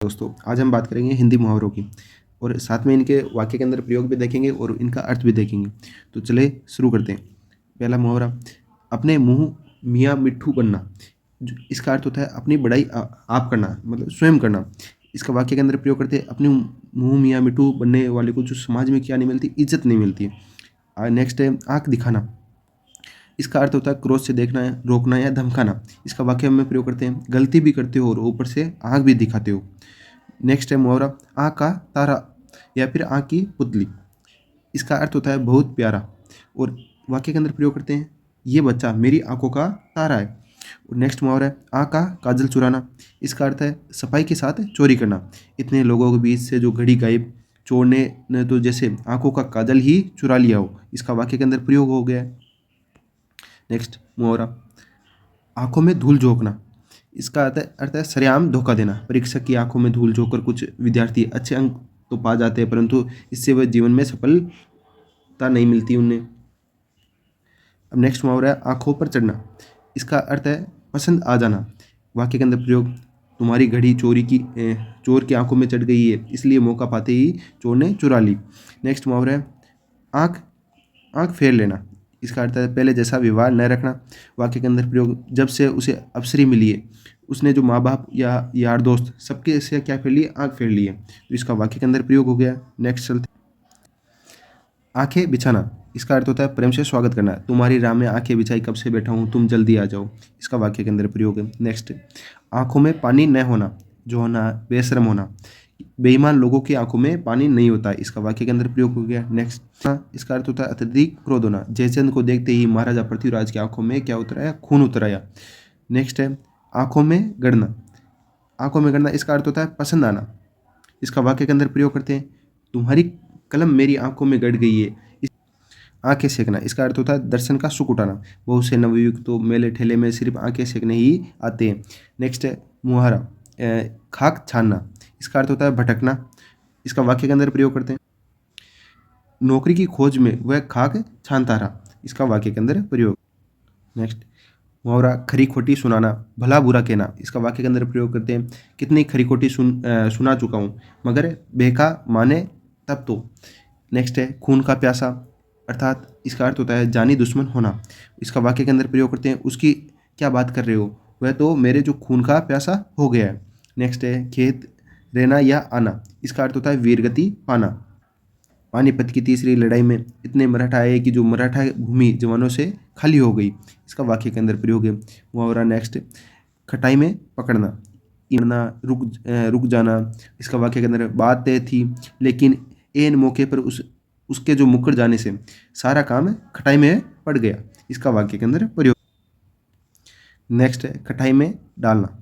दोस्तों, आज हम बात करेंगे हिंदी मुहावरों की और साथ में इनके वाक्य के अंदर प्रयोग भी देखेंगे और इनका अर्थ भी देखेंगे। तो चले शुरू करते हैं। पहला मुहावरा, अपने मुँह मियाँ मिट्ठू बनना। जो इसका अर्थ होता है अपनी बड़ाई आप करना, मतलब स्वयं करना। इसका वाक्य के अंदर प्रयोग करते हैं, अपने मुँह मियाँ मिट्ठू बनने वाले को जो समाज में क्या नहीं मिलती, इज्जत नहीं मिलती है। नेक्स्ट है आँख दिखाना। इसका अर्थ होता है क्रोध से देखना, रोकना या धमकाना। इसका वाक्य में प्रयोग करते हैं, गलती भी करते हो और ऊपर से आँख भी दिखाते हो। नेक्स्ट है मुहावरा, आँख का तारा या फिर आँख की पुतली। इसका अर्थ होता है बहुत प्यारा और वाक्य के अंदर प्रयोग करते हैं, ये बच्चा मेरी आँखों का तारा है। और नेक्स्ट मुहावरा है, आँख का काजल चुराना। इसका अर्थ है सफाई के साथ चोरी करना। इतने लोगों के बीच से जो घड़ी गायब, चोर ने तो जैसे आँखों का काजल ही चुरा लिया हो। इसका वाक्य के अंदर प्रयोग हो गया है। नेक्स्ट मुहावरा, आंखों में धूल झोंकना। इसका अर्थ है सरेआम धोखा देना। परीक्षक की आंखों में धूल झोंककर कुछ विद्यार्थी अच्छे अंक तो पा जाते हैं, परंतु इससे वह जीवन में सफलता नहीं मिलती उन्हें। अब नेक्स्ट मुहावरा है आंखों पर चढ़ना। इसका अर्थ है पसंद आ जाना। वाक्य के अंदर प्रयोग, तुम्हारी घड़ी चोर की आंखों में चढ़ गई है, इसलिए मौका पाते ही चोर ने चुरा ली। नेक्स्ट मुहावरा है आंख आंख फेर लेना। इसका अर्थ है पहले जैसा व्यवहार न रखना। वाक्य के अंदर प्रयोग, जब से उसे अवसरी मिली है उसने जो माँ बाप या यार दोस्त सबके से क्या फेर लिए, आंख फेर ली है। तो इसका वाक्य के अंदर प्रयोग हो गया। नेक्स्ट चलते, आंखें बिछाना। इसका अर्थ होता है प्रेम से स्वागत करना। तुम्हारी राह में आंखें बिछाई कब से बैठा हूँ, तुम जल्दी आ जाओ। इसका वाक्य के अंदर प्रयोग है। नेक्स्ट, आंखों में पानी न होना, जो होना बेशरम होना। बेईमान लोगों की आंखों में पानी नहीं होता। इसका वाक्य के अंदर प्रयोग हो गया। नेक्स्ट, इसका अर्थ होता है अत्यधिक क्रोध होना। जयचंद को देखते ही महाराजा पृथ्वीराज की आंखों में क्या उतर आया, खून उतर आया। नेक्स्ट है आंखों में गड़ना। आंखों में गड़ना इसका अर्थ होता है पसंद आना। इसका वाक्य के अंदर प्रयोग करते हैं, तुम्हारी कलम मेरी आंखों में गड़ गई है। आंखें सेकना, इसका अर्थ होता है दर्शन का सुख उठाना। बहुत से नवयुवक तो मेले ठेले में सिर्फ आंखें सेकने ही आते हैं। नेक्स्ट है मुहावरा, खाक छानना। इसका अर्थ होता है भटकना। इसका वाक्य के अंदर प्रयोग करते हैं, नौकरी की खोज में वह खाक छानता रहा। इसका वाक्य के अंदर प्रयोग। नेक्स्ट मुहावरा, खरी खोटी सुनाना, भला बुरा कहना। इसका वाक्य के अंदर प्रयोग करते हैं, कितनी खरी खोटी सुना चुका हूँ, मगर बेका माने तब तो। नेक्स्ट है खून का प्यासा, अर्थात इसका अर्थ होता है जानी दुश्मन होना। इसका वाक्य के अंदर प्रयोग करते हैं, उसकी क्या बात कर रहे हो, वह तो मेरे जो खून का प्यासा हो गया है। नेक्स्ट है खेत रहना या आना। इसका अर्थ होता है वीरगति पाना। पानीपत की तीसरी लड़ाई में इतने मराठा आए कि जो मराठा भूमि जवानों से खाली हो गई। इसका वाक्य के अंदर प्रयोग है। मुहावरा नेक्स्ट, खटाई में पकड़ना, इड़ना, रुक जाना। इसका वाक्य के अंदर बात तय थी लेकिन एन मौके पर उसके जो मुकर जाने से सारा काम खटाई में पड़ गया। इसका वाक्य के अंदर प्रयोग। नेक्स्ट है खटाई में डालना।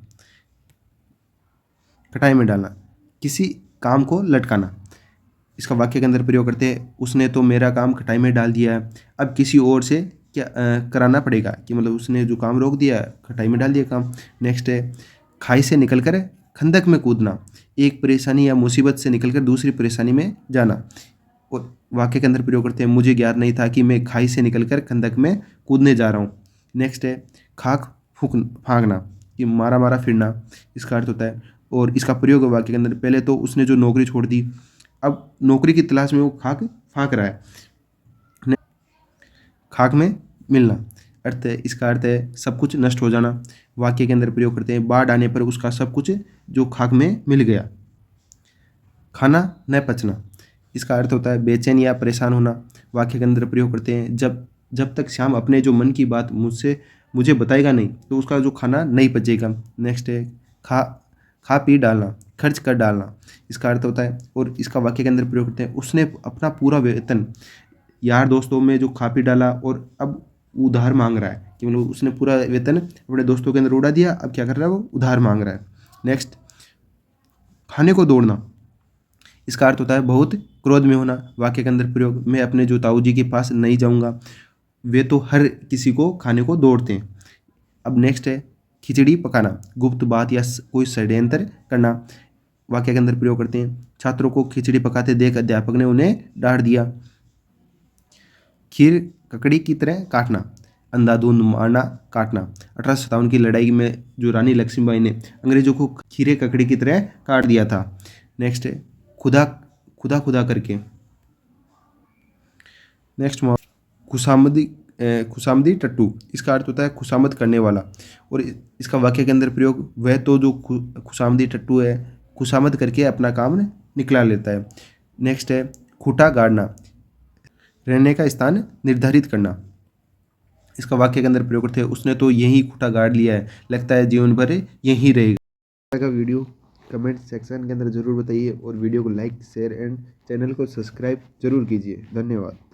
खटाई में डालना, किसी काम को लटकाना। इसका वाक्य के अंदर प्रयोग करते हैं, उसने तो मेरा काम खटाई में डाल दिया है, अब किसी और से क्या कराना पड़ेगा, कि मतलब उसने जो काम रोक दिया खटाई में डाल दिया काम। नेक्स्ट है खाई से निकलकर खंदक में कूदना। एक परेशानी या मुसीबत से निकलकर दूसरी परेशानी में जाना। और वाक्य के अंदर प्रयोग करते हैं, मुझे ज्ञात नहीं था कि मैं खाई से निकलकर खंदक में कूदने जा रहा हूँ। नेक्स्ट है खाक फांकना, कि मारा मारा फिरना। इसका अर्थ होता है, और इसका प्रयोग है वाक्य के अंदर, पहले तो उसने जो नौकरी छोड़ दी, अब नौकरी की तलाश में वो खाक फांक रहा है। खाक में मिलना, अर्थ है इसका अर्थ है सब कुछ नष्ट हो जाना। वाक्य के अंदर प्रयोग करते हैं, बाढ़ आने पर उसका सब कुछ जो खाक में मिल गया। खाना न पचना, इसका अर्थ होता है बेचैन या परेशान होना। वाक्य के अंदर प्रयोग करते हैं, जब तक श्याम अपने जो मन की बात मुझे बताएगा नहीं तो उसका जो खाना नहीं पचेगा। नेक्स्ट है खा पी डालना, खर्च कर डालना। इसका अर्थ होता है, और इसका वाक्य के अंदर प्रयोग करते हैं, उसने अपना पूरा वेतन यार दोस्तों में जो खा पी डाला और अब उधार मांग रहा है, कि मतलब उसने पूरा वेतन अपने दोस्तों के अंदर उड़ा दिया, अब क्या कर रहा है, वो उधार मांग रहा है। नेक्स्ट खाने को दौड़ना, इसका अर्थ होता है बहुत क्रोध में होना। वाक्य के अंदर प्रयोग, मैं अपने जो ताऊ जी के पास नहीं जाऊंगा, वे तो हर किसी को खाने को दौड़ते हैं। अब नेक्स्ट है खिचड़ी पकाना, गुप्त बात या कोई षड्यंत्र करना। वाक्य के अंदर प्रयोग करते हैं, छात्रों को खिचड़ी पकाते देख अध्यापक ने उन्हें डांट दिया। खीर ककड़ी की तरह काटना, अंधाधुंध मारना काटना। 1857 की लड़ाई में जो रानी लक्ष्मीबाई ने अंग्रेजों को खीरे ककड़ी की तरह काट दिया था। नेक्स्ट है खुदा खुदा खुदा करके। नेक्स्ट खुशामदी खुशामदी टट्टू, इसका अर्थ होता है खुशामद करने वाला। और इसका वाक्य के अंदर प्रयोग, वह तो जो खुशामदी टट्टू है खुशामद करके अपना काम निकला लेता है। नेक्स्ट है खूंटा गाड़ना, रहने का स्थान निर्धारित करना। इसका वाक्य के अंदर प्रयोग करते हैं, उसने तो यही खूंटा गाड़ लिया है, लगता है जीवन भर यहीं रहेगा। का वीडियो कमेंट सेक्शन के अंदर ज़रूर बताइए और वीडियो को लाइक शेयर एंड चैनल को सब्सक्राइब जरूर कीजिए। धन्यवाद।